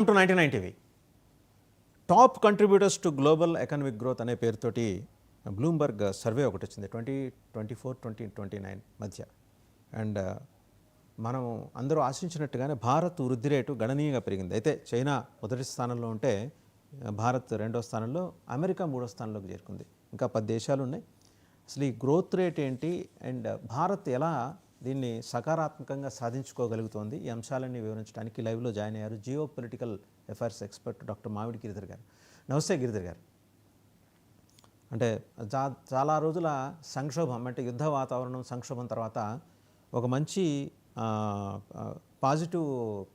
To 99 TV top contributors to global economic growth అనే పేరుతోటి Bloomberg survey ఒకటి వచ్చింది 2024-2029 మధ్య. అండ్ మనం అందరూ ఆశించినట్టుగానే భారత్ వృద్ధి రేటు గణనీయంగా పెరిగింది. అయితే చైనా మొదటి స్థానంలో ఉంటే భారత్ రెండో స్థానంలో, అమెరికా మూడో స్థానంలోకి చేరుకుంది. ఇంకా 10 దేశాలు ఉన్నాయి. అసలు ఈ గ్రోత్ రేట్ ఏంటి అండ్ భారత్ ఎలా దీన్ని సకారాత్మకంగా సాధించుకోగలుగుతోంది, ఈ అంశాలన్నీ వివరించడానికి లైవ్లో జాయిన్ అయ్యారు geo political affairs expert doctor మామిడి గిరిధర్ గారు. నమస్తే గిరిధర్ గారు. అంటే చాలా రోజుల సంక్షోభం, అంటే యుద్ధ వాతావరణం, సంక్షోభం తర్వాత ఒక మంచి పాజిటివ్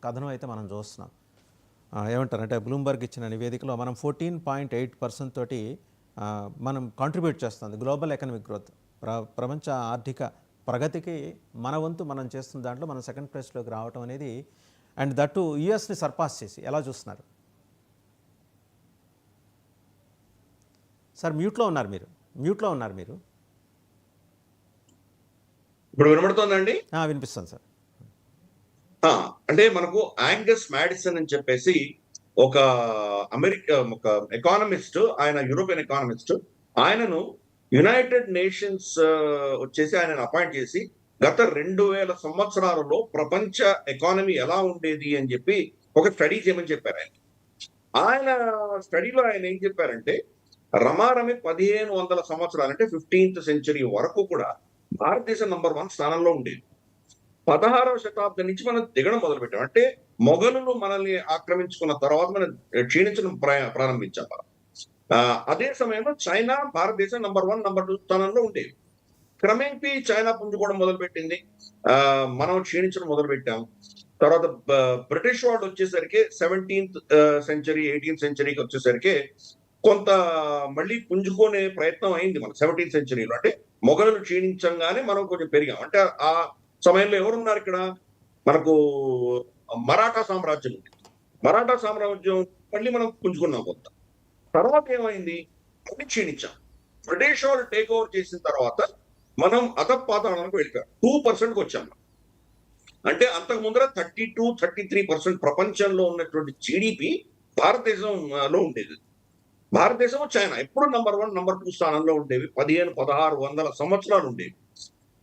కథనం అయితే మనం చూస్తున్నాం. ఏమంటారు అంటే బ్లూంబర్గ్ ఇచ్చిన నివేదికలో మనం 14.8% తోటి మనం కాంట్రిబ్యూట్ చేస్తుంది గ్లోబల్ ఎకనామిక్ గ్రోత్, ప్రపంచ ఆర్థిక ప్రగతికి మన వంతు మనం చేస్తున్న దాంట్లో మనం సెకండ్ ప్లేస్లోకి రావటం అనేది, అండ్ దట్టు యుఎస్ని సర్పాస్ చేసి ఎలా చూస్తున్నారు? సార్ మ్యూట్లో ఉన్నారు మీరు. ఇప్పుడు వినబడుతోందండి? వినిపిస్తుంది సార్. అంటే మనకు యాంగస్ మ్యాడిసన్ అని చెప్పేసి ఒక ఎకానమిస్ట్, ఆయన యూరోపియన్ ఎకానమిస్ట్, ఆయనను యునైటెడ్ నేషన్స్ వచ్చేసి ఆయనను అపాయింట్ చేసి గత 2000 సంవత్సరాలలో ప్రపంచ ఎకానమీ ఎలా ఉండేది అని చెప్పి ఒక స్టడీ చేయమని చెప్పారు. ఆయన స్టడీలో ఆయన ఏం చెప్పారంటే, రమారమి 1500 సంవత్సరాలు అంటే 15th సెంచరీ వరకు కూడా భారతదేశం నంబర్ 1 స్థానంలో ఉండేది. 16వ శతాబ్దం నుంచి మనం దిగడం మొదలుపెట్టాం. అంటే మొఘలులు మనల్ని ఆక్రమించుకున్న తర్వాత మనం క్షీణించడం ప్రారంభించాం. అదే సమయంలో చైనా భారతదేశం నంబర్ 1, నంబర్ 2 స్థానంలో ఉండేవి. క్రమేపీ చైనా పుంజుకోవడం మొదలుపెట్టింది, మనం క్షీణించడం మొదలుపెట్టాం. తర్వాత బ్రిటిష్ వాళ్ళు వచ్చేసరికి 17th సెంచరీ 18th సెంచరీకి వచ్చేసరికి కొంత మళ్ళీ పుంజుకునే ప్రయత్నం అయింది మన 17th సెంచరీలో. అంటే మొఘలులు క్షీణించంగానే మనం కొంచెం పెరిగాం. అంటే ఆ సమయంలో ఎవరున్నారు ఇక్కడ? మనకు మరాఠా సామ్రాజ్యం ఉంది. మరాఠా సామ్రాజ్యం మళ్ళీ మనం పుంజుకున్నాం కొంత. తర్వాత ఏమైంది? మళ్ళీ క్షీణించాం. బ్రిటిష్ వాళ్ళు టేక్ ఓవర్ చేసిన తర్వాత మనం అధపాతాళానికి వెళ్ళిపోయాం. 2%కి వచ్చాం. అంటే అంతకు ముందర 32-33% ప్రపంచంలో ఉన్నటువంటి జీడిపి భారతదేశంలో ఉండేది. భారతదేశం, చైనా ఎప్పుడు నంబర్ 1, నంబర్ 2 స్థానంలో ఉండేవి. 1500-1600 సంవత్సరాలు ఉండేవి.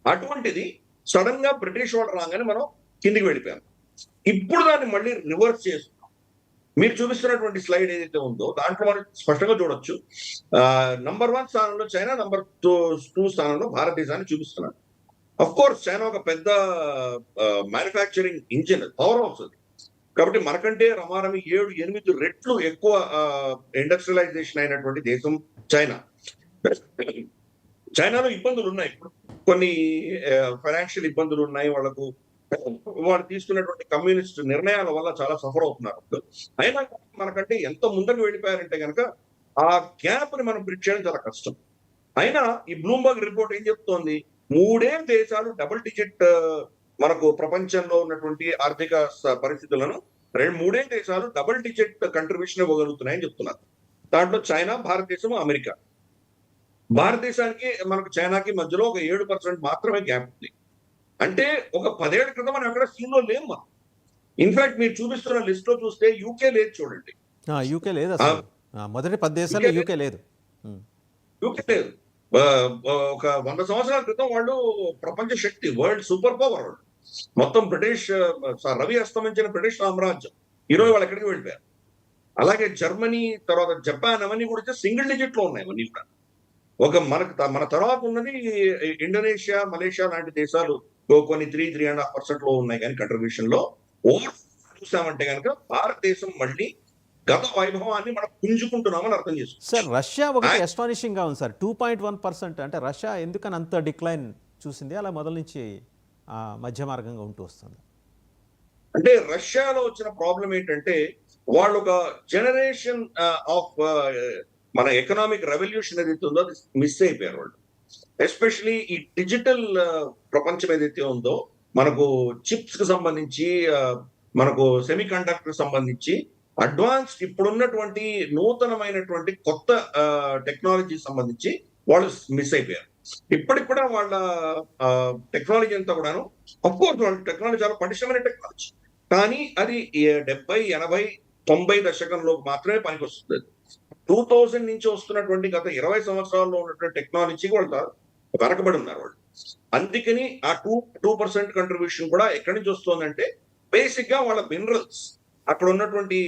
అటువంటిది సడన్ గా బ్రిటిష్ వాళ్ళు రాగానే మనం కిందికి వెళ్ళిపోయాం. ఇప్పుడు దాన్ని మళ్ళీ రివర్స్ చేస్తున్నాం. మీరు చూపిస్తున్నటువంటి స్లైడ్ ఏదైతే ఉందో దాంట్లో మనం స్పష్టంగా చూడొచ్చు. నంబర్ 1 స్థానంలో చైనా, నంబర్ 2 స్థానంలో భారతదేశాన్ని చూపిస్తున్నారు. అఫ్ కోర్స్ చైనా ఒక పెద్ద మ్యానుఫ్యాక్చరింగ్ ఇంజిన్, పవర్ హౌస్ అది. కాబట్టి మనకంటే రమారమి 7-8 రెట్లు ఎక్కువ ఇండస్ట్రియలైజేషన్ అయినటువంటి దేశం చైనా. చైనాలో ఇబ్బందులు ఉన్నాయి. ఇప్పుడు కొన్ని ఫైనాన్షియల్ ఇబ్బందులు ఉన్నాయి వాళ్ళకు. వాళ్ళు తీసుకున్నటువంటి కమ్యూనిస్ట్ నిర్ణయాల వల్ల చాలా సఫర్ అవుతున్నారు. అయినా మనకంటే ఎంత ముందుకు వెళ్ళిపోయారంటే కనుక ఆ గ్యాప్ ని మనం బ్రిడ్జ్ చేయడం చాలా కష్టం. అయినా ఈ బ్లూంబర్గ్ రిపోర్ట్ ఏం చెప్తోంది? 3 దేశాలు డబుల్ డిజిట్ మనకు ప్రపంచంలో ఉన్నటువంటి ఆర్థిక పరిస్థితులను 3 దేశాలు డబుల్ డిజిట్ కంట్రిబ్యూషన్ ఇవ్వగలుగుతున్నాయని చెప్తున్నారు. దాంట్లో చైనా, భారతదేశం, అమెరికా. భారతదేశానికి మనకు చైనాకి మధ్యలో ఒక 7% మాత్రమే గ్యాప్ ఉంది. అంటే ఒక 10 ఏళ్ల క్రితం మనం ఎక్కడ సీన్ లో లేము మనం. ఇన్ఫాక్ట్ మీరు చూపిస్తున్న లిస్ట్ లో చూస్తే యూకే లేదు చూడండి. యూకే లేదు అసలు. మొదటి 10 దేశాలు యూకే లేదు. ఒక 100 సంవత్సరాల క్రితం వాళ్ళు ప్రపంచ శక్తి, వరల్డ్ సూపర్ పవర్ వాళ్ళు. మొత్తం బ్రిటిష్ రవి అస్తమించిన బ్రిటిష్ సామ్రాజ్యం. ఈరోజు వాళ్ళు ఎక్కడికి వెళ్ళిపోయారు. అలాగే జర్మనీ, తర్వాత జపాన్, అవన్నీ కూడా సింగిల్ డిజిట్ లో ఉన్నాయి. అవన్నీ కూడా మన తర్వాత ఉన్నది ఇండోనేషియా, మలేషియా లాంటి దేశాలు కొన్ని 3-3.5% లో ఉన్నాయి. కానీ కంట్రిబ్యూషన్ లో ఓవర్ చూసామంటే కనుక భారతదేశం మళ్ళీ గత వైభవాన్ని మనం పుంజుకుంటున్నామని అర్థం చేసుకోవచ్చు. సార్ రష్యా ఒకటి అస్టానిషింగ్ గా ఉంది సార్, 2.1%. అంటే రష్యా ఎందుకని అంత డిక్లైన్ చూసింది? అలా మొదల నుంచి మధ్య మార్గంగా ఉంటూ వస్తుంది. అంటే రష్యాలో వచ్చిన ప్రాబ్లం ఏంటంటే వాళ్ళు ఒక జనరేషన్ ఆఫ్ మన ఎకనామిక్ రెవల్యూషన్ ఏదైతే ఉందో అది మిస్ అయిపోయారు వాళ్ళు. ఎస్పెషలీ ఈ డిజిటల్ ప్రపంచం ఏదైతే ఉందో, మనకు చిప్స్ కి సంబంధించి, మనకు సెమీ కండక్టర్ సంబంధించి అడ్వాన్స్డ్ ఇప్పుడున్నటువంటి నూతనమైనటువంటి కొత్త టెక్నాలజీ సంబంధించి వాళ్ళు మిస్ అయిపోయారు. ఇప్పటికి కూడా వాళ్ళ టెక్నాలజీ అంతా కూడాను, అఫ్ కోర్స్ వాళ్ళ టెక్నాలజీ చాలా పటిష్టమైన టెక్నాలజీ, కానీ అది 70-80 90 దశకంలో మాత్రమే పనికొస్తుంది. 2000 నుంచి వస్తున్నటువంటి గత 20 సంవత్సరాల్లో ఉన్నటువంటి టెక్నాలజీకి వాళ్ళు వెనకబడి ఉన్నారు వాళ్ళు. అందుకని ఆ 2% కంట్రిబ్యూషన్ కూడా ఎక్కడి నుంచి వస్తుందంటే బేసిక్ గా వాళ్ళ మినరల్స్, అక్కడ ఉన్నటువంటి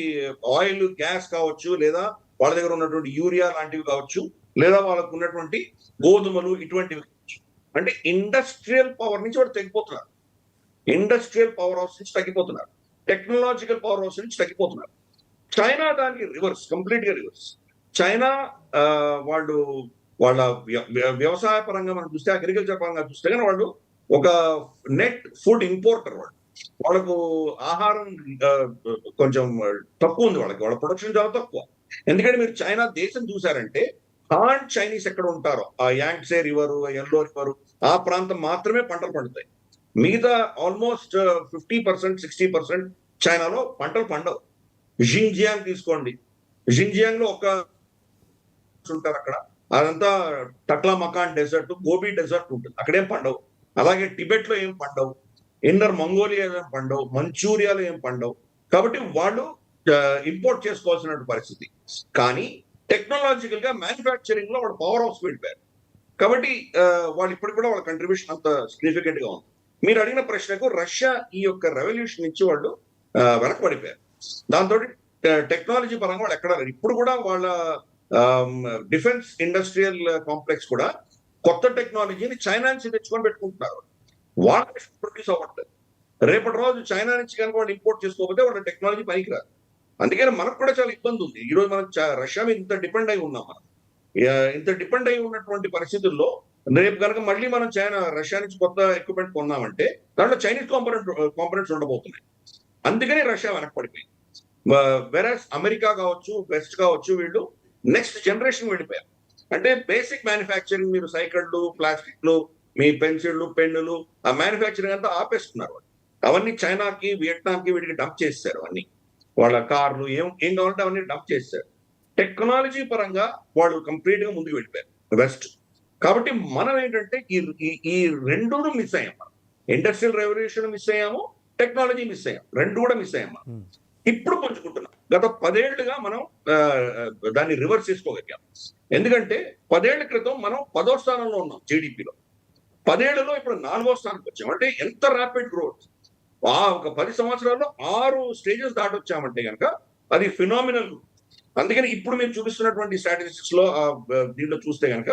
ఆయిల్, గ్యాస్ కావచ్చు, లేదా వాళ్ళ దగ్గర ఉన్నటువంటి యూరియా లాంటివి కావచ్చు, లేదా వాళ్ళకు ఉన్నటువంటి గోధుమలు ఇటువంటివి కావచ్చు. అంటే ఇండస్ట్రియల్ పవర్ నుంచి వాళ్ళు తగ్గిపోతున్నారు. ఇండస్ట్రియల్ పవర్ హౌస్ నుంచి తగ్గిపోతున్నారు. టెక్నాలజికల్ పవర్ హౌస్ నుంచి తగ్గిపోతున్నారు. చైనా దానికి రివర్స్, కంప్లీట్ గా రివర్స్. చైనా వాళ్ళు వాళ్ళ వ్యవసాయ పరంగా మనం చూస్తే, అగ్రికల్చర్ పరంగా చూస్తే కానీ వాళ్ళు ఒక నెట్ ఫుడ్ ఇంపోర్టర్. వాళ్ళకు ఆహారం కొంచెం తక్కువ ఉంది, వాళ్ళ ప్రొడక్షన్ చాలా తక్కువ. ఎందుకంటే మీరు చైనా దేశం చూసారంటే హాన్ చైనీస్ ఎక్కడ ఉంటారో ఆ యాంగ్సే రివర్, ఎల్లో రివర్, ఆ ప్రాంతం మాత్రమే పంటలు పండుతాయి. మిగతా ఆల్మోస్ట్ 50%, 60% చైనాలో పంటలు పండవు. జింజియాంగ్ తీసుకోండి, జింజియాంగ్ లో ఒక ఉంటారు అక్కడ, అదంతా టక్లా మకాన్ డెజర్ట్, గోబీ డెజర్ట్ ఉంటుంది, అక్కడేం పండవు. అలాగే టిబెట్ లో ఏం పండవు, ఇన్నర్ మంగోలియా ఏం పండవు, మంచూరియాలో ఏం పండవు. కాబట్టి వాళ్ళు ఇంపోర్ట్ చేసుకోవాల్సిన పరిస్థితి. కానీ టెక్నాలజికల్ గా మ్యానుఫ్యాక్చరింగ్ లో వాళ్ళు పవర్ హౌస్ వెళ్ళిపోయారు. కాబట్టి వాళ్ళు ఇప్పటికి కూడా వాళ్ళ కంట్రిబ్యూషన్ అంత సిగ్నిఫికెంట్ గా ఉంది. మీరు అడిగిన ప్రశ్నకు రష్యా ఈ యొక్క రెవల్యూషన్ నుంచి వాళ్ళు వెనకబడిపోయారు. దాంతో టెక్నాలజీ పరంగా వాళ్ళు ఎక్కడ లేరు. ఇప్పుడు కూడా వాళ్ళ డిఫెన్స్ ఇండస్ట్రియల్ కాంప్లెక్స్ కూడా కొత్త టెక్నాలజీని చైనా నుంచి తెచ్చుకొని పెట్టుకుంటున్నారు. వాళ్ళ ప్రొడ్యూస్ అవ్వట్లేదు. రేపటి రోజు చైనా నుంచి కనుక వాళ్ళు ఇంపోర్ట్ చేసుకోకపోతే వాళ్ళ టెక్నాలజీ పనికిరాదు. అందుకని మనకు కూడా చాలా ఇబ్బంది ఉంది. ఈ రోజు మనం రష్యా మీద ఇంత డిపెండ్ అయి ఉన్నాం. మనం ఇంత డిపెండ్ అయి ఉన్నటువంటి పరిస్థితుల్లో రేపు కనుక మళ్ళీ మనం రష్యా నుంచి కొత్త ఎక్విప్మెంట్ కొన్నామంటే దాంట్లో చైనీస్ కాంపోనెంట్స్ ఉండబోతున్నాయి. అందుకని రష్యా వెనకపడిపోయింది. వెరస్ అమెరికా కావచ్చు, వెస్ట్ కావచ్చు, వీళ్ళు నెక్స్ట్ జనరేషన్ వెళ్ళిపోయారు. అంటే బేసిక్ మ్యానుఫ్యాక్చరింగ్, మీరు సైకిళ్ళు, ప్లాస్టిక్లు, మీ పెన్సిళ్ళు, పెన్నులు, ఆ మ్యానుఫ్యాక్చరింగ్ అంతా ఆపేస్తున్నారు. అవన్నీ చైనాకి, వియట్నాంకి, వీటికి డంప్ చేశారు. అన్ని వాళ్ళ కార్లు ఏం కావాలంటే అవన్నీ డంప్ చేశారు. టెక్నాలజీ పరంగా వాళ్ళు కంప్లీట్ గా ముందుకు వెళ్ళిపోయారు వెస్ట్. కాబట్టి మనం ఏంటంటే ఈ రెండు మిస్ అయ్యాం. మనం ఇండస్ట్రియల్ రెవల్యూషన్ మిస్ అయ్యాము, టెక్నాలజీ మిస్ అయ్యాం, రెండు కూడా మిస్ అయ్యాం. ఇప్పుడు పుంజుకుంటున్నాం. గత 10 ఏళ్లుగా మనం దాన్ని రివర్స్ చేసుకోగలిగాం. ఎందుకంటే 10 ఏళ్ల క్రితం మనం 10వ స్థానంలో ఉన్నాం జీడిపిలో. 10 ఏళ్లలో ఇప్పుడు 4వ స్థానానికి వచ్చాం. అంటే ఎంత ర్యాపిడ్ గ్రోత్! ఒక 10 సంవత్సరాల్లో 6 స్టేజెస్ దాటొచ్చామంటే కనుక అది ఫినామినల్. అందుకని ఇప్పుడు మీరు చూపిస్తున్నటువంటి స్టాటిస్టిక్స్ లో దీంట్లో చూస్తే కనుక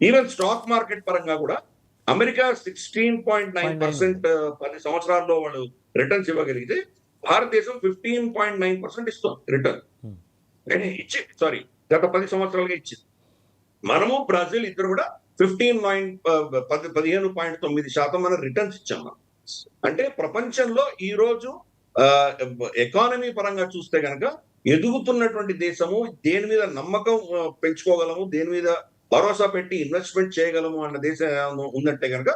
ఈవెన్ స్టాక్ మార్కెట్ పరంగా కూడా అమెరికా 16.9% 10 సంవత్సరాల్లో వాళ్ళు రిటర్న్స్ ఇవ్వగలిగితే భారతదేశం 15.9% ఇస్తుంది రిటర్న్. గత 10 సంవత్సరాలుగా ఇచ్చింది. మనము బ్రెజిల్ ఇద్దరు కూడా 15.9% మన రిటర్న్స్ ఇచ్చాం. అంటే ప్రపంచంలో ఈ రోజు ఎకానమీ పరంగా చూస్తే కనుక ఎదుగుతున్నటువంటి దేశము, దేని మీద నమ్మకం పెంచుకోగలము, దేని మీద భరోసా పెట్టి ఇన్వెస్ట్మెంట్ చేయగలము అన్న దేశం ఉందంటే కనుక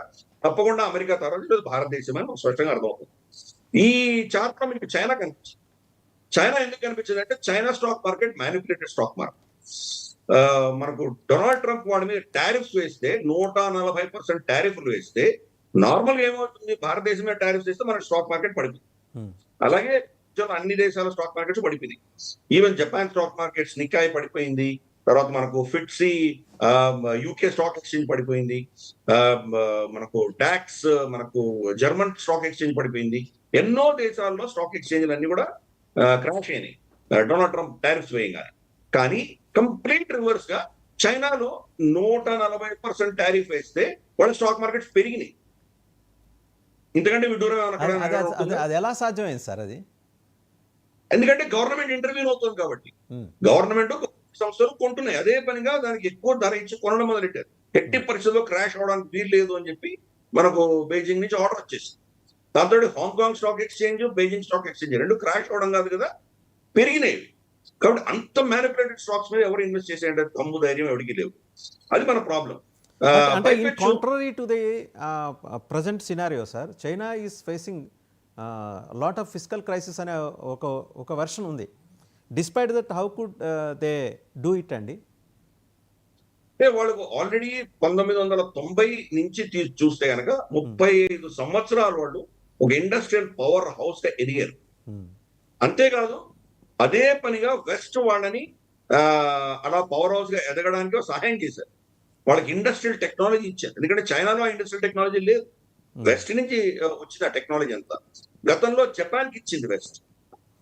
తప్పకుండా అమెరికా తర్వాత భారతదేశం అని స్పష్టంగా అర్థమవుతుంది. ఈ చార్ట్ లో మీకు చైనా కనిపించింది. చైనా ఎందుకు కనిపించింది అంటే China stock market manipulated stock market. మనకు డొనాల్డ్ ట్రంప్ వాడి మీద టారిఫ్స్ వేస్తే 140% టారిఫ్లు వేస్తే నార్మల్ గా ఏమవుతుంది, భారతదేశం మీద టారిఫ్స్ వేస్తే మన స్టాక్ మార్కెట్ పడిపోయింది. అలాగే అన్ని దేశాల స్టాక్ మార్కెట్స్ పడిపోయింది. Even Japan stock markets Nikkei పడిపోయింది. తర్వాత మనకు ఫిట్సీ యూకే స్టాక్ ఎక్స్చేంజ్ పడిపోయింది. మనకు డాక్స్, మనకు జర్మన్ స్టాక్ ఎక్స్చేంజ్ పడిపోయింది. ఎన్నో దేశాల్లో స్టాక్ ఎక్స్చేంజ్లు అన్ని కూడా క్రాష్ అయినాయి డొనాల్డ్ ట్రంప్ టారిఫ్స్ వేయగానే. కానీ కంప్లీట్ రివర్స్ గా చైనాలో 140% టారిఫ్ వేస్తే వాళ్ళ స్టాక్ మార్కెట్స్ పెరిగినాయి. ఇంతకంటే విడ్డూరం అది ఎలా సాధ్యమైంది సార్? అది ఎందుకంటే గవర్నమెంట్ ఇంటర్వ్యూ అవుతుంది కాబట్టి. గవర్నమెంట్ సంస్థలు కొంటున్నాయి, అదే పనిగా దానికి ఎక్కువ ధర ఇచ్చి కొనడం మొదలెట్టారు. ఎట్టి పరిస్థితుల్లో క్రాష్ అవడానికి వీలు లేదు అని చెప్పి మనకు బీజింగ్ నుంచి ఆర్డర్ వచ్చేసింది. దాంతో Hong Kong stock exchange, Beijing stock exchange రెండు క్రాష్ అవడం కాదు కదా, పెరిగినాయి. కాబట్టి అంత మ్యానిపులేటెడ్ స్టాక్స్ మీద ఎవరు ఇన్వెస్ట్ చేసేయంటే దమ్ము ధైర్యం ఎవరికి లేవు. అది మన ప్రాబ్లం. అంటే contrary to the present scenario sir, China is facing lot of fiscal crisis అనే ఒక వెర్షన్ ఉంది. Despite that how could they do it అండి? అంటే వాళ్ళకు ఆల్రెడీ 1990 నుంచి చూస్తే కనుక 35 సంవత్సరాలు వాళ్ళు ఒక ఇండస్ట్రియల్ పవర్ హౌస్ గా ఎదిగారు. అంతేకాదు అదే పనిగా వెస్ట్ వాళ్ళని అలా పవర్ హౌస్ గా ఎదగడానికి సహాయం చేశారు. వాళ్ళకి ఇండస్ట్రియల్ టెక్నాలజీ ఇచ్చారు. ఎందుకంటే చైనాలో ఇండస్ట్రియల్ టెక్నాలజీ లేదు. వెస్ట్ నుంచి వచ్చిన టెక్నాలజీ అంతా గతంలో జపాన్ కి ఇచ్చింది వెస్ట్.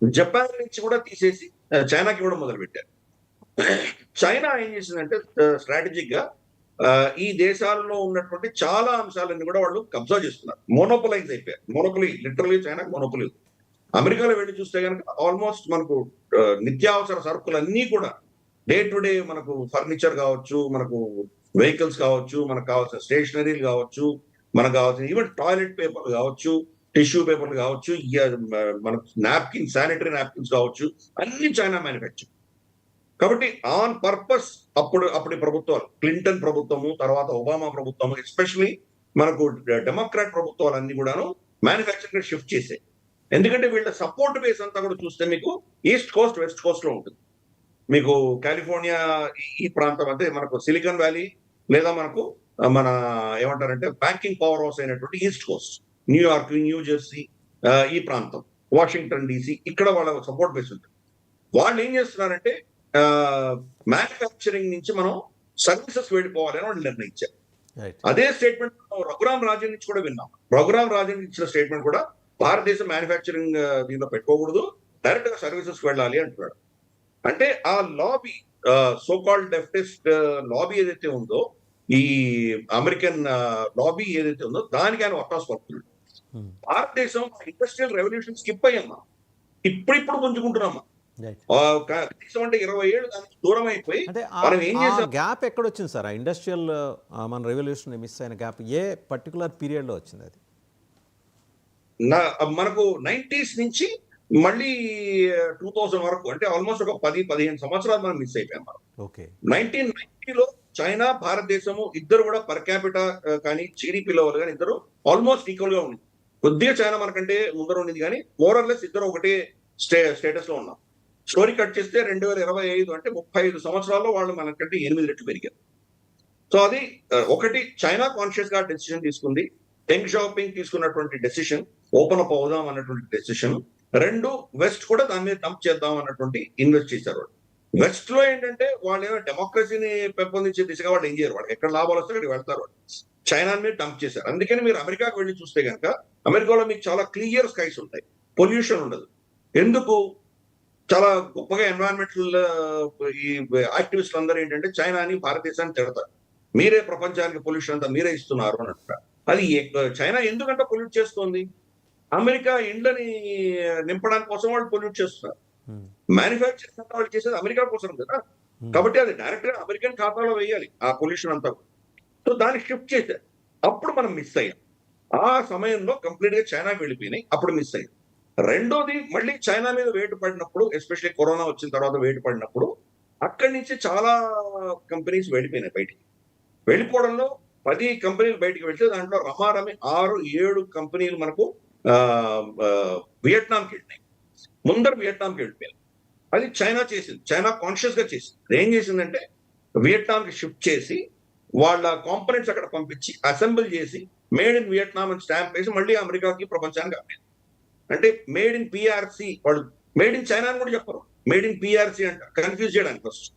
జపాన్ నుంచి కూడా తీసేసి చైనాకి ఇవ్వడం మొదలు పెట్టారు. చైనా ఏం చేసిందంటే స్ట్రాటజిక్ గా ఈ దేశాలలో ఉన్నటువంటి చాలా అంశాలన్నీ కూడా వాళ్ళు కబ్జా చేస్తున్నారు. మోనోపలైజ్ అయిపోయారు. మోనోపలి లిటరలీ చైనాకి మోనోపలి. అమెరికాలో వెళ్ళి చూస్తే కనుక ఆల్మోస్ట్ మనకు నిత్యావసర సరుకులన్నీ కూడా డే టు డే మనకు ఫర్నిచర్ కావచ్చు, మనకు వెహికల్స్ కావచ్చు, మనకు కావాల్సిన స్టేషనరీలు కావచ్చు, మనకు కావాల్సిన ఈవెన్ టాయిలెట్ పేపర్ కావచ్చు, టిష్యూ పేపర్లు కావచ్చు, మనకు నాప్కిన్, శానిటరీ నాప్కిన్స్ కావచ్చు, అన్ని చైనా మ్యానుఫ్యాక్చర్. కాబట్టి ఆన్ పర్పస్ అప్పటి ప్రభుత్వాలు, క్లింటన్ ప్రభుత్వము, తర్వాత ఒబామా ప్రభుత్వము, ఎస్పెషలీ మనకు డెమోక్రాట్ ప్రభుత్వాలన్నీ కూడాను మ్యానుఫ్యాక్చరింగ్ షిఫ్ట్ చేసాయి. ఎందుకంటే వీళ్ళ సపోర్ట్ బేస్ అంతా కూడా చూస్తే మీకు ఈస్ట్ కోస్ట్, వెస్ట్ కోస్ట్ లో ఉంటుంది. మీకు కాలిఫోర్నియా ఈ ప్రాంతం అంటే మనకు సిలికాన్ వ్యాలీ, లేదా మనకు మన ఏమంటారంటే బ్యాంకింగ్ పవర్ హౌస్ అయినటువంటి east Coast, New York, new Jersey, ఈ ప్రాంతం, వాషింగ్టన్ డీసీ, ఇక్కడ వాళ్ళ సపోర్ట్ బేస్ ఉంటుంది. వాళ్ళు ఏం చేస్తున్నారంటే మ్యానుఫ్యాక్చరింగ్ నుంచి మనం సర్వీసెస్ వెళ్ళిపోవాలని వాళ్ళు నిర్ణయించారు. అదే స్టేట్మెంట్ రఘురామ్ రాజన్ నుంచి కూడా విన్నాం. రఘురామ్ రాజన్ ఇచ్చిన స్టేట్మెంట్ కూడా భారతదేశం మ్యానుఫ్యాక్చరింగ్ దీంట్లో పెట్టుకోకూడదు, డైరెక్ట్ గా సర్వీసెస్ వెళ్ళాలి అంటున్నాడు. అంటే ఆ lobby, so called leftist lobby ఏదైతే ఉందో, ఈ అమెరికన్ లాబీ ఏదైతే ఉందో దానికి ఆయన వత్తాసు పడుతున్నాడు. భారతదేశం ఇండస్ట్రియల్ రెవల్యూషన్ స్కిప్ అయ్యామా, ఇప్పుడిప్పుడు పుంజుకుంటున్నామా. కనీసం అంటే 20 ఏళ్ళు దానికి దూరం అయిపోయి మనం ఏం చేసాం. గ్యాప్ ఎక్కడ వచ్చింది సార్? ఆ ఇండస్ట్రియల్ మన రెవల్యూషన్ మిస్ అయిన గ్యాప్ ఏ పర్టికులర్ పీరియడ్ లో వచ్చింది? అది మనకు 90s నుంచి మళ్ళీ 2000 వరకు, అంటే ఆల్మోస్ట్ ఒక 10-15 సంవత్సరాలు మనం మిస్ అయిపోయాం. మనం 1990లో చైనా, భారతదేశము ఇద్దరు కూడా పర్ క్యాపిటా కానీ జీడిపి లెవెల్ కానీ ఇద్దరు ఆల్మోస్ట్ ఈక్వల్ గా ఉంది. కొద్దిగా చైనా మనకంటే ముందర ఉండేది, కానీ మోరల్లెస్ ఇద్దరు ఒకటే స్టేటస్ లో ఉన్నాం. స్టోరీ కట్ చేస్తే 2025 అంటే 35 సంవత్సరాల్లో వాళ్ళు మనకంటే 8 రెట్లు పెరిగారు. సో అది ఒకటి, చైనా కాన్షియస్ గా డెసిషన్ తీసుకుంది. డెంగ్ షాపింగ్ తీసుకున్నటువంటి డెసిషన్, ఓపెన్ అప్ అవుదాం అన్నటువంటి డెసిషన్. రెండు, వెస్ట్ కూడా దాని మీద డంప్ చేద్దాం అన్నటువంటి ఇన్వెస్ట్ చేశారు. వెస్ట్ లో ఏంటంటే వాళ్ళు ఏమో డెమోక్రసీని పెంపొందించే దిశగా వాళ్ళు ఏం చేయరు. వాళ్ళకి ఎక్కడ లాభాలు వస్తే అక్కడికి వెళ్తారు. చైనా మీద డంప్ చేశారు. అందుకని మీరు అమెరికాకు వెళ్ళి చూస్తే కనుక అమెరికాలో మీకు చాలా క్లియర్ స్కైస్ ఉంటాయి, పొల్యూషన్ ఉండదు. ఎందుకు? చాలా గొప్పగా ఎన్వైరన్మెంటల్ ఈ యాక్టివిస్టులు అందరూ ఏంటంటే చైనాని, భారతదేశాన్ని తిడతారు. మీరే ప్రపంచానికి పొల్యూషన్ అంతా మీరే ఇస్తున్నారు అని అంటారు. అది చైనా ఎందుకంటే పొల్యూట్ చేస్తుంది? అమెరికా ఇండ్లని నింపడానికి కోసం వాళ్ళు పొల్యూట్ చేస్తున్నారు. మ్యానుఫ్యాక్చరింగ్ అంతా వాళ్ళు చేసేది అమెరికా కోసం కదా. కాబట్టి అది డైరెక్ట్ గా అమెరికన్ ఖాతాలో వేయాలి ఆ పొల్యూషన్ అంతా. సో దాన్ని షిఫ్ట్ చేశారు. అప్పుడు మనం మిస్ అయ్యాం. ఆ సమయంలో కంప్లీట్ గా చైనాకి వెళ్ళిపోయినాయి, అప్పుడు మిస్ అయ్యాం. రెండోది, మళ్ళీ చైనా మీద వేటు పడినప్పుడు, ఎస్పెషల్లీ కరోనా వచ్చిన తర్వాత వేటు పడినప్పుడు అక్కడి నుంచి చాలా కంపెనీస్ వెళ్ళిపోయినాయి బయటికి. వెళ్ళిపోవడంలో 10 కంపెనీలు బయటికి వెళ్తే దాంట్లో రమారమి 6-7 కంపెనీలు మనకు వియట్నాంకి వెళ్ళినాయి. ముందర వియట్నాంకి వెళ్ళిపోయాయి. అది చైనా చేసింది. చైనా కాన్షియస్ గా చేసింది. ఏం చేసిందంటే వియట్నాంకి షిఫ్ట్ చేసి వాళ్ళ కాంపోనెంట్స్ అక్కడ పంపించి అసెంబుల్ చేసి మేడ్ ఇన్ వియట్నాం అని స్టాంప్ వేసి మళ్ళీ అమెరికాకి, ప్రపంచానికి అమ్మేది. అంటే మేడ్ ఇన్ పిఆర్సి. వాళ్ళు మేడ్ ఇన్ చైనా అని కూడా చెప్పరు, మేడ్ ఇన్ పిఆర్సి అంట, కన్ఫ్యూజ్ చేయడానికి ఫస్ట్.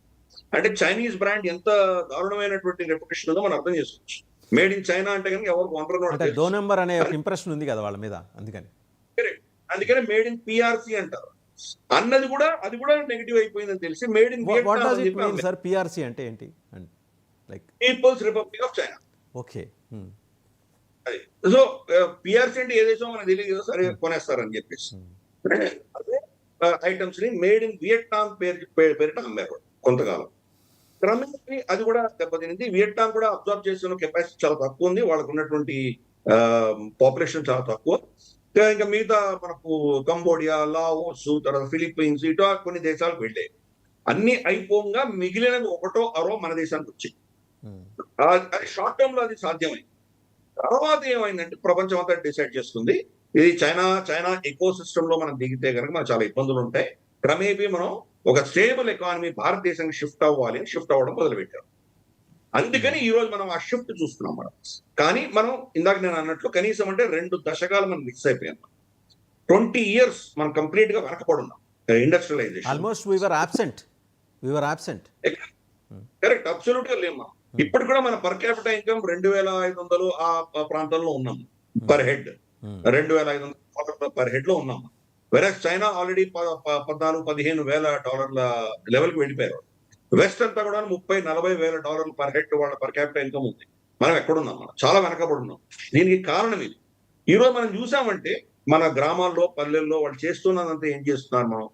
అంటే చైనీస్ బ్రాండ్ ఎంత దారుణమైనటువంటి రెప్యుటేషన్ ఉందో మనం అర్థం చేసుకోవచ్చు. మేడ్ ఇన్ చైనా అంటే కనుక ఎవరికి అంటే దో నెంబర్ అనే ఇంప్రెషన్ ఉంది కదా వాళ్ళ మీద, అందుకని మేడ్ ఇన్ పిఆర్సి అంటారు. అన్నది కూడా, అది కూడా నెగిటివ్ అయిపోయిందని తెలిసి మేడ్ ఇన్ సార్. పిఆర్సి అంటే ఏంటి? Like People's Republic of China. Okay. So PRC అంటే ఏ దేశం మనకు తెలియదు, సరే కొనేస్తారని చెప్పేసి అదే ఐటమ్స్ ని మేడ్ ఇన్ వియట్నాం పేరిట అమ్మారు కొంతకాలం. క్రమేణా అది కూడా దెబ్బతినింది. వియట్నాం కూడా అబ్జర్వ్ చేసిన కెపాసిటీ చాలా తక్కువ ఉంది, వాళ్ళకు ఉన్నటువంటి పాపులేషన్ చాలా తక్కువ. ఇంకా మిగతా మనకు కంబోడియా, లావోస్, తర్వాత ఫిలిప్పీన్స్, ఇటు కొన్ని దేశాలకు వెళ్ళాయి. అన్ని అయిపోగా మిగిలినవి ఒకటో అరో మన దేశానికి వచ్చాయి. అది షార్ట్ టర్మ్ లో అది సాధ్యమైంది. తర్వాత ఏమైందంటే ప్రపంచం అంతా డిసైడ్ చేసుకుంది, ఇది చైనా ఎకో సిస్టమ్ లో మనం దిగితే కనుక మనకు చాలా ఇబ్బందులు ఉంటాయి. క్రమేపీ మనం ఒక స్టేబుల్ ఎకానమీ భారతదేశానికి షిఫ్ట్ అవ్వాలి అని షిఫ్ట్ అవ్వడం మొదలుపెట్టాం. అందుకని ఈ రోజు మనం ఆ షిఫ్ట్ చూస్తున్నాం మనం. కానీ మనం ఇందాక నేను అన్నట్లు కనీసం అంటే 2 దశకాలు మనం మిస్ అయిపోయాం. 20 years మనం కంప్లీట్ గా వెనకపడున్నాం. Industrialisation. Almost we're absent. Correct, absolute గా లేమ్మా. ఇప్పుడు కూడా మన పర్ క్యాపిటల్ ఇన్కమ్ 2,500 ఆ ప్రాంతంలో ఉన్నాం పర్ హెడ్. 2,500 పర్ హెడ్ లో ఉన్నాం. వెరస్ చైనా ఆల్రెడీ $14,000-15,000 లెవెల్ కి వెళ్ళిపోయారు. వెస్ట్ అంతా కూడా $30,000-40,000 పర్ హెడ్ వాళ్ళ పర్ క్యాపిటల్ ఇన్కమ్ ఉంది. మనం ఎక్కడున్నాం? మనం చాలా వెనకబడి ఉన్నాం. దీనికి కారణం ఇది. ఈ రోజు మనం చూసామంటే మన గ్రామాల్లో, పల్లెల్లో వాళ్ళు చేస్తున్నదంతా ఏం చేస్తున్నారు? మనం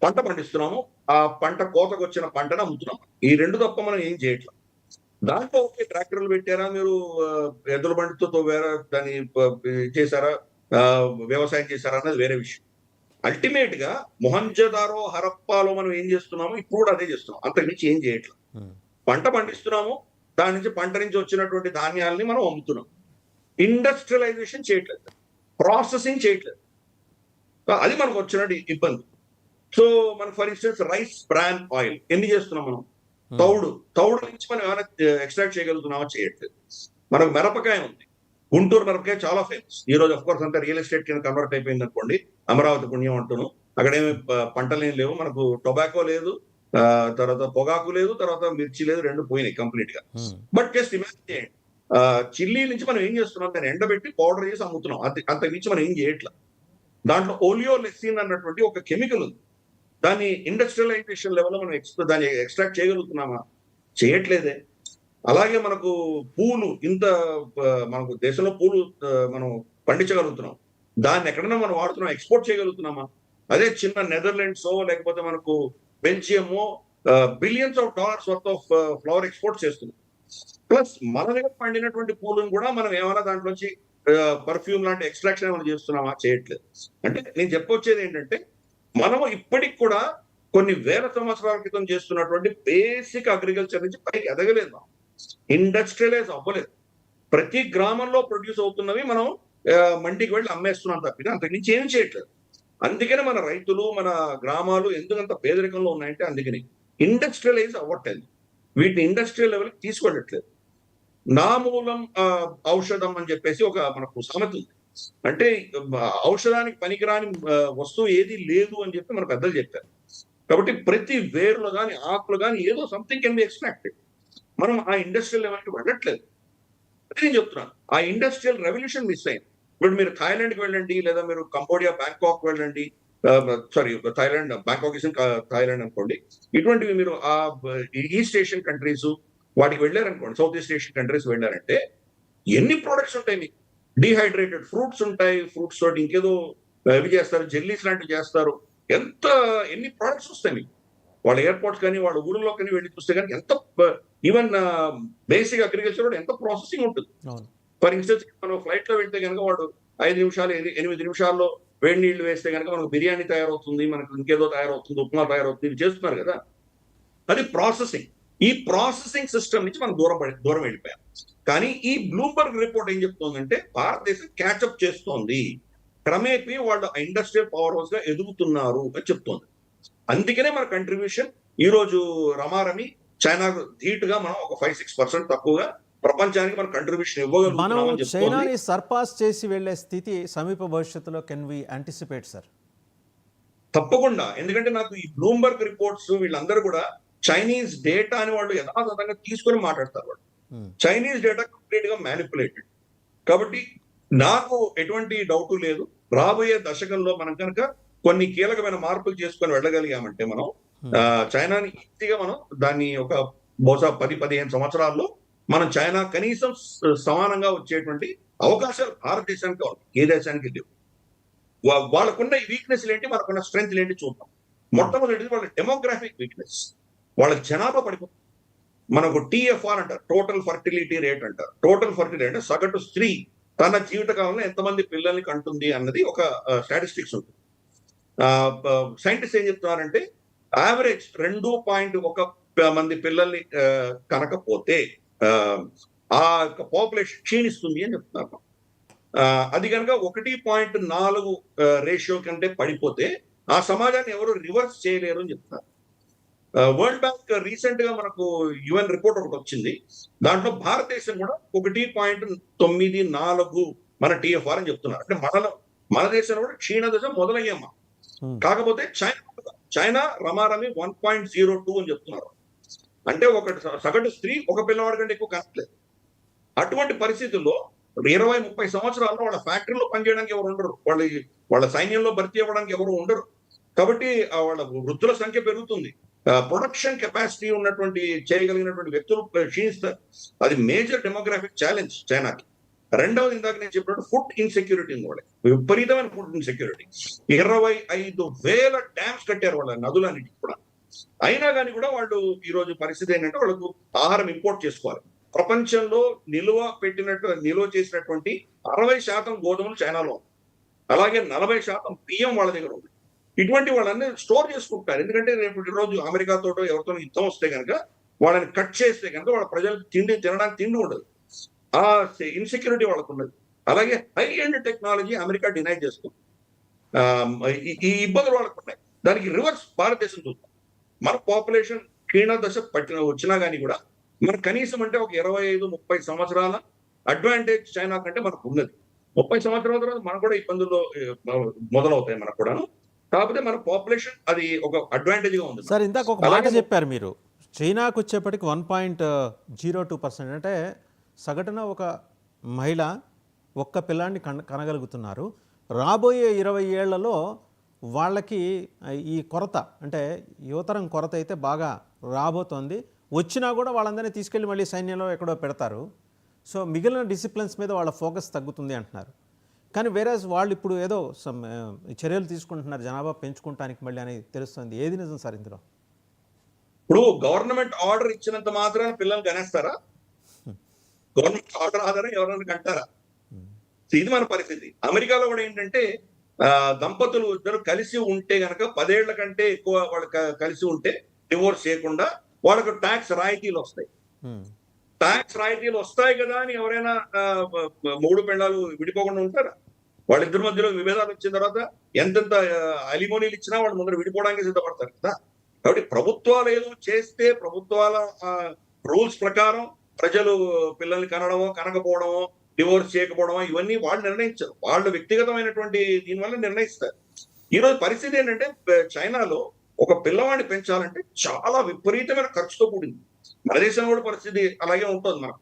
పంట పండిస్తున్నాము, ఆ పంట కోతకు వచ్చిన పంటను అమ్ముతున్నాము. ఈ రెండు తప్ప మనం ఏం చేయట్లేదు. దాంట్లో ఒకే ట్రాక్టర్లు పెట్టారా మీరు, ఎద్దుల బండితో తవ్వారా, దాన్ని చేశారా, వ్యవసాయం చేశారా అన్నది వేరే విషయం. అల్టిమేట్ గా మొహంజదారో, హరప్పాలో మనం ఏం చేస్తున్నాము, ఇప్పుడు కూడా అదే చేస్తున్నాం. అంతకుమించి ఏం చేయట్లేదు. పంట పండిస్తున్నాము, దాని నుంచి పంట నుంచి వచ్చినటువంటి ధాన్యాలని మనం అమ్ముతున్నాం. ఇండస్ట్రియలైజేషన్ చేయట్లేదు, ప్రాసెసింగ్ చేయట్లేదు. అది మనకు వచ్చినట్టు ఇబ్బంది. సో మనం for instance rice bran oil ఎన్ని చేస్తున్నాం మనం? తౌడు నుంచి మనం ఏమైనా ఎక్స్ట్రాక్ట్ చేయగలుగుతున్నామా? చేయట్లేదు. మనకు మిరపకాయ ఉంది, గుంటూరు మిరపకాయ చాలా ఫేమస్. ఈ రోజు అఫ్ కోర్స్ అంతా రియల్ ఎస్టేట్ కింద కన్వర్ట్ అయిపోయింది అనుకోండి, అమరావతి పుణ్యం అంటూను. అక్కడేమి పంటలు ఏం లేవు, మనకు టొబాకో లేదు, తర్వాత పొగాకు లేదు, తర్వాత మిర్చి లేదు, రెండు పోయినాయి కంప్లీట్ గా. బట్ జస్ట్ ఇమాజిన్ చేయండి, చిల్లీ నుంచి మనం ఏం చేస్తున్నాం, దాన్ని ఎండబెట్టి పౌడర్ చేసి అమ్ముతున్నాం. అంతకు మించి మనం ఏం చేయట్లేదు. దాంట్లో ఓలియోలెసిన్ అన్నటువంటి ఒక కెమికల్ ఉంది. దాన్ని ఇండస్ట్రియలైజేషన్ లెవెల్లో మనం దాన్ని ఎక్స్ట్రాక్ట్ చేయగలుగుతున్నామా? చేయట్లేదే. అలాగే మనకు పూలు, ఇంత మనకు దేశంలో పూలు మనం పండించగలుగుతున్నాం. దాన్ని ఎక్కడైనా మనం వాడుతున్నాం, ఎక్స్పోర్ట్ చేయగలుగుతున్నామా? అదే చిన్న నెదర్లాండ్స్ లేకపోతే మనకు బెల్జియమో billions of dollars worth of flower export చేస్తున్నాం. ప్లస్ మన దగ్గర పండినటువంటి పూలను కూడా మనం ఏమైనా దాంట్లోంచి పర్ఫ్యూమ్ లాంటి ఎక్స్ట్రాక్షన్ ఏమైనా చేస్తున్నామా? చేయట్లేదు. అంటే నేను చెప్పొచ్చేది ఏంటంటే, మనము ఇప్పటికి కూడా కొన్ని వేల సంవత్సరాల క్రితం చేస్తున్నటువంటి బేసిక్ అగ్రికల్చర్ నుంచి పైకి ఎదగలేదు, ఇండస్ట్రియలైజ్ అవ్వలేదు. ప్రతి గ్రామంలో ప్రొడ్యూస్ అవుతున్నవి మనం మండికి వెళ్ళి అమ్మేస్తున్నాం తప్పితే అంతకు నుంచి ఏం చేయట్లేదు. అందుకనే మన రైతులు, మన గ్రామాలు ఎందుకంత పేదరికంలో ఉన్నాయంటే అందుకని ఇండస్ట్రియలైజ్ అవ్వట్లేదు. వీటిని ఇండస్ట్రియల్ లెవెల్కి తీసుకెళ్ళట్లేదు. నా మూలం ఔషధం అని చెప్పేసి ఒక మనకు సామెత ఉంది. అంటే ఔషధానికి పనికిరాని వస్తువు ఏది లేదు అని చెప్పి మన పెద్దలు చెప్పారు. కాబట్టి ప్రతి వేర్లు కానీ, ఆకులు కానీ ఏదో సంథింగ్ కెన్ బి ఎక్స్ట్రాక్టెడ్. మనం ఆ ఇండస్ట్రియల్ లెవెల్కి వెళ్ళట్లేదు. అదే నేను చెప్తున్నాను, ఆ ఇండస్ట్రియల్ రెవల్యూషన్ మిస్ అయింది. ఇప్పుడు మీరు థాయిలాండ్కి వెళ్ళండి, లేదా మీరు కంబోడియా, బ్యాంకాక్ వెళ్ళండి, sorry Thailand, Bangkok is Thailand అనుకోండి. ఇటువంటివి మీరు ఆ ఈస్ట్ ఏషియన్ కంట్రీస్ వాటికి వెళ్ళారనుకోండి, సౌత్ ఈస్ట్ ఏషియన్ కంట్రీస్ వెళ్ళారంటే ఎన్ని ప్రొడక్ట్స్ ఉంటాయి మీకు? డిహైడ్రేటెడ్ ఫ్రూట్స్ ఉంటాయి, ఫ్రూట్స్ తోటి ఇంకేదో ఇవి చేస్తారు, జెల్లీస్ లాంటివి చేస్తారు. ఎన్ని ప్రొడక్ట్స్ వస్తాయి మీకు? వాళ్ళ ఎయిర్పోర్ట్స్ కానీ, వాళ్ళ ఊళ్ళో కానీ వెళ్ళి చూస్తే కానీ ఎంత ఈవెన్ బేసిక్ అగ్రికల్చర్ కూడా ఎంత ప్రాసెసింగ్ ఉంటుంది. ఫర్ ఇన్స్టెన్స్ మనం ఫ్లైట్ లో వెళ్తే కనుక వాడు 5 నిమిషాలు 8 నిమిషాల్లో వేడి నీళ్లు వేస్తే కనుక మనకు బిర్యానీ తయారవుతుంది, మనకు ఇంకేదో తయారవుతుంది, ఉప్మా తయారవుతుంది, ఇవి చేస్తున్నారు కదా. అది ప్రాసెసింగ్. ఈ ప్రాసెసింగ్ సిస్టమ్ నుంచి మనం దూరం వెళ్ళిపోయాం. కానీ ఈ బ్లూంబర్గ్ రిపోర్ట్ ఏం చెప్తోందంటే, భారతదేశం క్యాచప్ చేస్తోంది, క్రమేపీ వాళ్ళు ఇండస్ట్రియల్ పవర్ హౌస్ గా ఎదుగుతున్నారు అని చెప్తోంది. అందుకనే మన కంట్రిబ్యూషన్ ఈ రోజు రమారమి చైనాకు ధీటుగా మనం ఒక 5-6% తక్కువగా ప్రపంచానికి మన కంట్రిబ్యూషన్ ఇవ్వగలుగుతున్నాం. చైనాని సర్పాస్ చేసి వెళ్లే స్థితి సమీప భవిష్యత్తులో కెన్ వి యాంటిసిపేట్ సార్? తప్పకుండా. ఎందుకంటే నాకు ఈ బ్లూంబర్గ్ రిపోర్ట్స్ వీళ్ళందరూ కూడా చైనీస్ డేటా అని వాళ్ళు యథాతథంగా తీసుకొని మాట్లాడతారు. వాళ్ళు చైనీస్ డేటా కంప్లీట్ గా మ్యానిపులేటెడ్. కాబట్టి నాకు ఎటువంటి డౌట్ లేదు, రాబోయే దశకంలో మనం కనుక కొన్ని కీలకమైన మార్పులు చేసుకొని వెళ్ళగలిగామంటే మనం చైనాని ఈజీగా మనం దాన్ని ఒక బహుశా 10-15 సంవత్సరాల్లో మనం చైనా కనీసం సమానంగా వచ్చేటువంటి అవకాశాలు భారతదేశానికి ఏ దేశానికి లేవు. వాళ్ళకున్న వీక్నెస్లు ఏంటి, మనకున్న స్ట్రెంగ్త్ ఏంటి చూద్దాం. మొట్టమొదటిది వాళ్ళ డెమోగ్రాఫిక్ వీక్నెస్. వాళ్ళ జనాభా పడిపోతుంది. మనకు TFR అంటారు, టోటల్ ఫర్టిలిటీ రేట్ అంటారు. టోటల్ ఫర్టిలిటీ అంటే సగటు స్త్రీ తన జీవితకాలంలో ఎంతమంది పిల్లల్ని కంటుంది అన్నది ఒక స్టాటిస్టిక్స్ ఉంటుంది. సైంటిస్ట్ ఏం చెప్తున్నారంటే, యావరేజ్ 2.1 మంది పిల్లల్ని కనకపోతే ఆ యొక్క పాపులేషన్ క్షీణిస్తుంది అని చెప్తున్నారు. అది కనుక 1.4 రేషియో కంటే పడిపోతే ఆ సమాజాన్ని ఎవరు రివర్స్ చేయలేరు అని చెప్తున్నారు. వరల్డ్ బ్యాంక్ రీసెంట్ గా మనకు UN రిపోర్ట్ ఒకటి వచ్చింది. దాంట్లో భారతదేశం కూడా 1.94 మన TFR అని చెప్తున్నారు. అంటే మన దేశంలో కూడా క్షీణ దశ మొదలయ్యామా. కాకపోతే చైనా రమారమి 1.02 అని చెప్తున్నారు. అంటే ఒక సగటు స్త్రీ ఒక పిల్లవాడి కంటే ఎక్కువ కనట్లేదు. అటువంటి పరిస్థితుల్లో 20-30 సంవత్సరాల్లో వాళ్ళ ఫ్యాక్టరీలో పనిచేయడానికి ఎవరు ఉండరు. వాళ్ళ సైన్యంలో భర్తీ అవ్వడానికి ఎవరు ఉండరు. కాబట్టి వాళ్ళ వృద్ధుల సంఖ్య పెరుగుతుంది. ప్రొడక్షన్ కెపాసిటీ ఉన్నటువంటి చేయగలిగినటువంటి వ్యక్తులు క్షీణిస్తారు. అది మేజర్ డెమోగ్రాఫిక్ ఛాలెంజ్ చైనాకి. రెండవది ఇందాక నేను చెప్పినట్టు ఫుడ్ ఇన్సెక్యూరిటీ కూడా విపరీతమైన ఫుడ్ ఇన్సెక్యూరిటీ. 25,000 డ్యామ్స్ కట్టారు వాళ్ళ నదులన్నిటికీ కూడా. అయినా కానీ కూడా వాళ్ళు ఈ రోజు పరిస్థితి ఏంటంటే వాళ్ళకు ఆహారం ఇంపోర్ట్ చేసుకోవాలి. ప్రపంచంలో నిల్వ చేసినటువంటి 60% గోధుమలు చైనాలో ఉంది. అలాగే 40% బియ్యం వాళ్ళ దగ్గర ఉంది. ఇటువంటి వాళ్ళని స్టోర్ చేసుకుంటారు. ఎందుకంటే రేపు రోజు అమెరికాతో ఎవరితో యుద్ధం వస్తే కనుక వాళ్ళని కట్ చేస్తే కనుక వాళ్ళ ప్రజలకు తినడానికి తిండి ఉండదు. ఆ ఇన్సెక్యూరిటీ వాళ్ళకు ఉన్నది. అలాగే high end technology America deny చేస్తుంది. ఈ ఇబ్బందులు వాళ్ళకు ఉన్నాయి. దానికి రివర్స్ భారతదేశం చూస్తాం. మన పాపులేషన్ క్షీణ దశ వచ్చినా కానీ కూడా మనకు కనీసం అంటే ఒక 25-30 సంవత్సరాల అడ్వాంటేజ్ చైనా కంటే మనకు ఉన్నది. 30 సంవత్సరాల తర్వాత మనకు కూడా ఇబ్బందులు మొదలవుతాయి మనకు కూడాను. కాకపోతే మన పాపులేషన్ అది ఒక అడ్వాంటేజ్ గా ఉంది. సార్, ఇందాక ఒక మాట చెప్పారు మీరు, చైనాకు వచ్చేప్పటికి 1.02% అంటే సగటున ఒక మహిళ ఒక్క పిల్లాన్ని కనగలుగుతున్నారు. రాబోయే 20 ఏళ్లలో వాళ్ళకి ఈ కొరత అంటే యువతరం కొరత అయితే బాగా రాబోతోంది. వచ్చినా కూడా వాళ్ళందరినీ తీసుకెళ్ళి మళ్ళీ సైన్యంలో ఎక్కడో పెడతారు. సో మిగిలిన డిసిప్లిన్స్ మీద వాళ్ళ ఫోకస్ తగ్గుతుంది అంటున్నారు. కానీ వేరే వాళ్ళు ఇప్పుడు ఏదో చర్యలు తీసుకుంటున్నారు జనాభా పెంచుకుంటానికి మళ్ళీ అని తెలుస్తుంది. ఏది నిజం సార్ ఇందులో? ఇప్పుడు గవర్నమెంట్ ఆర్డర్ ఇచ్చినంత మాత్రాన పిల్లలు కనేస్తారా? గవర్నమెంట్ ఆర్డర్ ఆధారం ఎవరైనా కంటారా? ఇది మన పరిస్థితి. అమెరికాలో కూడా ఏంటంటే దంపతులు ఇద్దరు కలిసి ఉంటే గనక 10 ఏళ్ల కంటే ఎక్కువ వాళ్ళు కలిసి ఉంటే డివోర్స్ చేయకుండా వాళ్ళకు ట్యాక్స్ రాయితీలు వస్తాయి. ట్యాక్స్ రాయితీలు వస్తాయి కదా అని ఎవరైనా మూడు పెళ్ళాలు విడిపోకుండా ఉంటారా? వాళ్ళిద్దరి మధ్యలో విభేదాలు వచ్చిన తర్వాత ఎంతెంత అలిమోనీలు ఇచ్చినా వాళ్ళు ముందర విడిపోవడానికి సిద్ధపడతారు కదా. కాబట్టి ప్రభుత్వాలు ఏదో చేస్తే ప్రభుత్వాల రూల్స్ ప్రకారం ప్రజలు పిల్లల్ని కనడమో కనకపోవడమో డివోర్స్ చేయకపోవడమో ఇవన్నీ వాళ్ళు నిర్ణయించారు. వాళ్ళు వ్యక్తిగతమైనటువంటి దీనివల్ల నిర్ణయిస్తారు. ఈ రోజు పరిస్థితి ఏంటంటే చైనాలో ఒక పిల్లవాడిని పెంచాలంటే చాలా విపరీతమైన ఖర్చుతో కూడింది. మన దేశంలో కూడా పరిస్థితి అలాగే ఉంటుంది మనకు.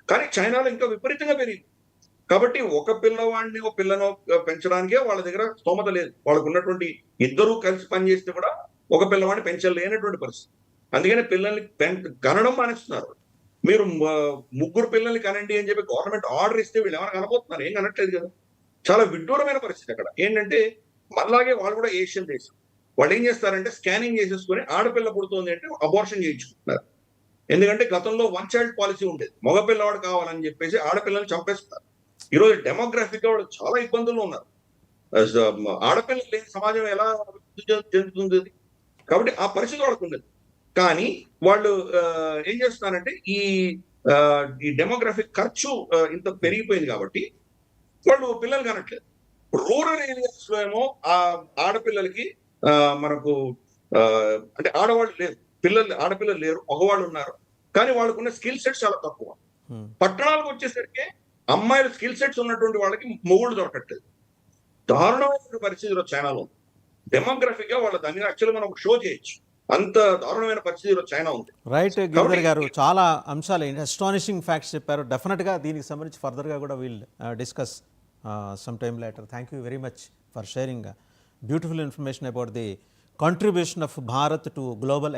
కానీ చైనాలో ఇంకా విపరీతంగా పెరిగింది. కాబట్టి ఒక పిల్లవాడిని ఒక పిల్లను పెంచడానికే వాళ్ళ దగ్గర స్తోమత లేదు. వాళ్ళకు ఉన్నటువంటి ఇద్దరూ కలిసి పనిచేస్తే కూడా ఒక పిల్లవాడిని పెంచలేనటువంటి పరిస్థితి. అందుకనే పిల్లల్ని కనడం మానేస్తున్నారు. మీరు ముగ్గురు పిల్లల్ని కనండి అని చెప్పి గవర్నమెంట్ ఆర్డర్ ఇస్తే వీళ్ళు ఏమైనా కనబోతున్నారు? ఏం కనట్లేదు కదా. చాలా విడ్డూరమైన పరిస్థితి అక్కడ. ఏంటంటే మనలాగే వాళ్ళు కూడా ఏషియన్ దేశం. వాళ్ళు ఏం చేస్తారంటే స్కానింగ్ చేసేసుకొని ఆడపిల్ల పుడుతుంది అంటే అబార్షన్ చేయించుకుంటున్నారు. ఎందుకంటే గతంలో వన్ చైల్డ్ పాలసీ ఉండేది. మగపిల్లవాడు కావాలని చెప్పేసి ఆడపిల్లల్ని చంపేస్తున్నారు. ఈరోజు డెమోగ్రాఫిక్ గా వాళ్ళు చాలా ఇబ్బందుల్లో ఉన్నారు. ఆడపిల్లలు లేని సమాజం ఎలా అభివృద్ధి చెందుతుంది? కాబట్టి ఆ పరిస్థితి వాళ్ళకు ఉండదు. కానీ వాళ్ళు ఏం చేస్తున్నారంటే ఈ డెమోగ్రాఫిక్ ఖర్చు ఇంత పెరిగిపోయింది కాబట్టి వాళ్ళు పిల్లలు కనట్లేదు. రూరల్ ఏరియాస్ లో ఏమో ఆ ఆడపిల్లలకి మనకు అంటే ఆడవాళ్ళు లేరు, ఆడపిల్లలు లేరు, మగవాళ్ళు ఉన్నారు. కానీ వాళ్ళకున్న స్కిల్ సెట్స్ చాలా తక్కువ. పట్టణాలకు వచ్చేసరికి అమ్మాయిలు స్కిల్ సెట్స్ ఉన్నటువంటి వాళ్ళకి మొగుళ్ళు దొరకట్లేదు. దారుణమైన పరిస్థితిలో చైనాలో డెమోగ్రఫిక్ గా వాళ్ళ దాన్ని యాక్చువల్గా మనం ఒక షో చేయొచ్చు. అంత దారుణమైన పరిస్థితిలో చైనా ఉంది. రైట్ గిరిధర్ గారు, చాలా అంశాలు అస్టానిషింగ్ ఫ్యాక్ట్స్ చెప్పారు. డెఫినెట్గా దీనికి సంబంధించి ఫర్దర్గా కూడా wheel discuss some time later. Thank you very much for sharing beautiful information about the contribution of Bharat to global economic